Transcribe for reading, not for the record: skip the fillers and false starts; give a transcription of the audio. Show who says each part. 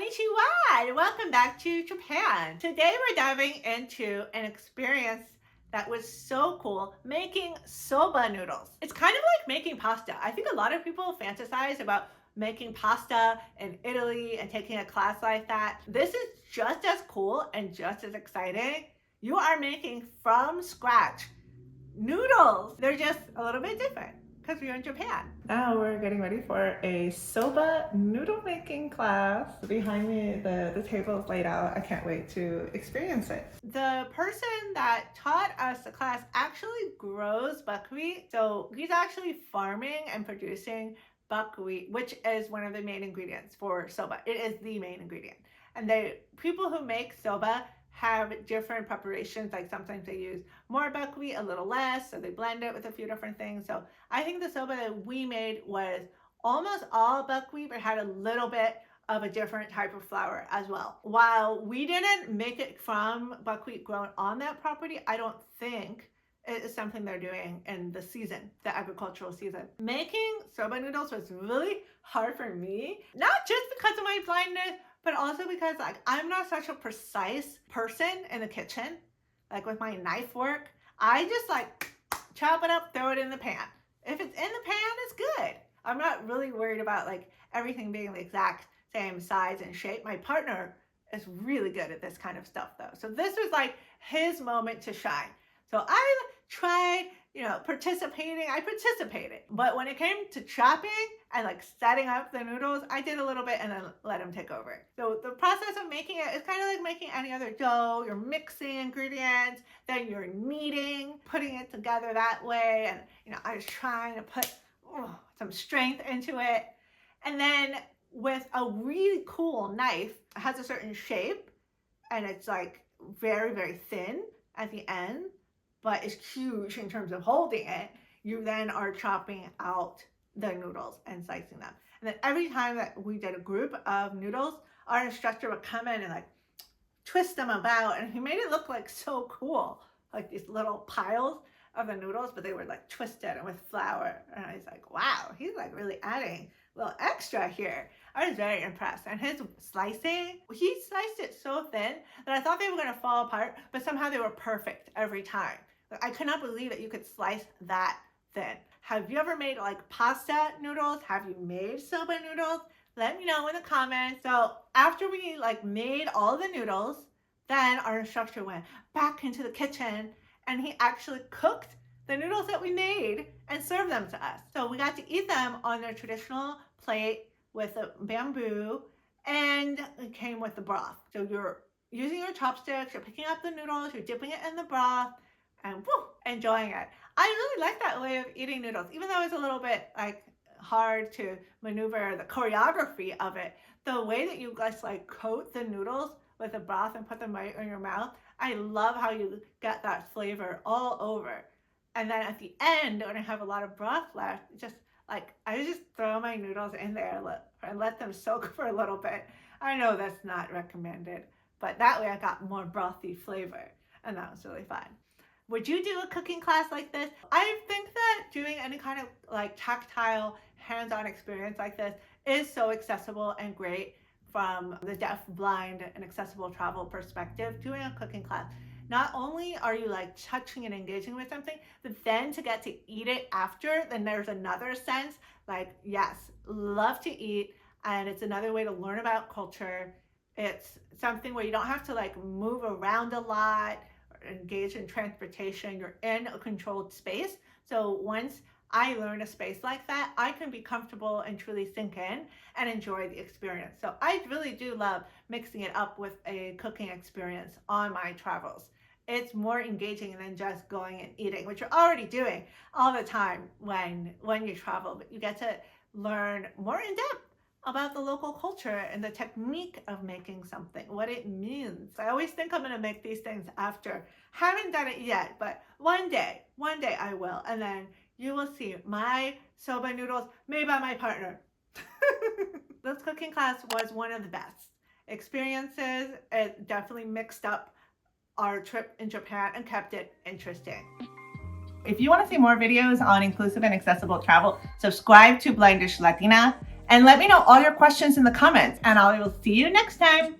Speaker 1: Konnichiwa and welcome back to Japan. Today we're diving into an experience that was so cool, making soba noodles. It's kind of like making pasta. I think a lot of people fantasize about making pasta in Italy and taking a class like that. This is just as cool and just as exciting. You are making from scratch noodles. They're just a little bit different because we're in Japan. Now we're getting ready for a soba noodle making class. Behind me, the table is laid out. I can't wait to experience it. The person that taught us the class actually grows buckwheat. So he's actually farming and producing buckwheat, which is one of the main ingredients for soba. It is the main ingredient. And the people who make soba have different preparations. Like sometimes they use more buckwheat, a little less, so they blend it with a few different things. So I think the soba that we made was almost all buckwheat, but had a little bit of a different type of flour as well. While we didn't make it from buckwheat grown on that property, I don't think it is something they're doing in the season, the agricultural season. Making soba noodles was really hard for me, not just because of my blindness, but also because I'm not such a precise person in the kitchen. Like with my knife work, I just chop it up, throw it in the pan. If it's in the pan, it's good. I'm not really worried about everything being the exact same size and shape. My partner is really good at this kind of stuff though. So this was his moment to shine. So I tried, participating. I participated. But when it came to chopping and setting up the noodles, I did a little bit and then let him take over. So the process of making it is kind of like making any other dough. You're mixing ingredients, then you're kneading, putting it together that way. And, I was trying to put some strength into it. And then with a really cool knife, it has a certain shape and it's very, very thin at the end, but it's huge in terms of holding it. You then are chopping out the noodles and slicing them. And then every time that we did a group of noodles, our instructor would come in and twist them about, and he made it look so cool, these little piles of the noodles, but they were twisted and with flour. And I was wow, he's really adding a little extra here. I was very impressed. And his slicing, he sliced it so thin that I thought they were going to fall apart, but somehow they were perfect every time. I could not believe that you could slice that thin. Have you ever made pasta noodles? Have you made soba noodles? Let me know in the comments. So after we made all the noodles, then our instructor went back into the kitchen and he actually cooked the noodles that we made and served them to us. So we got to eat them on their traditional plate with a bamboo, and it came with the broth. So you're using your chopsticks, you're picking up the noodles, you're dipping it in the broth, and enjoying it. I really like that way of eating noodles, even though it's a little bit hard to maneuver the choreography of it. The way that you guys coat the noodles with the broth and put them right in your mouth, I love how you get that flavor all over. And then at the end, when I have a lot of broth left, I just throw my noodles in there and let them soak for a little bit. I know that's not recommended, but that way I got more brothy flavor, and that was really fun. Would you do a cooking class like this? I think that doing any kind of tactile, hands-on experience like this is so accessible and great from the deaf, blind, and accessible travel perspective. Doing a cooking class, not only are you touching and engaging with something, but then to get to eat it after, then there's another sense yes, love to eat, and it's another way to learn about culture. It's something where you don't have to move around a lot, engage in transportation. You're in a controlled space. So once I learn a space like that, I can be comfortable and truly sink in and enjoy the experience. So I really do love mixing it up with a cooking experience on my travels. It's more engaging than just going and eating, which you're already doing all the time when you travel, but you get to learn more in depth about the local culture and the technique of making something, what it means. I always think I'm gonna make these things after. Haven't done it yet, but one day I will. And then you will see my soba noodles made by my partner. This cooking class was one of the best experiences. It definitely mixed up our trip in Japan and kept it interesting. If you want to see more videos on inclusive and accessible travel, subscribe to BlindishLatina And let me know all your questions in the comments, and I will see you next time.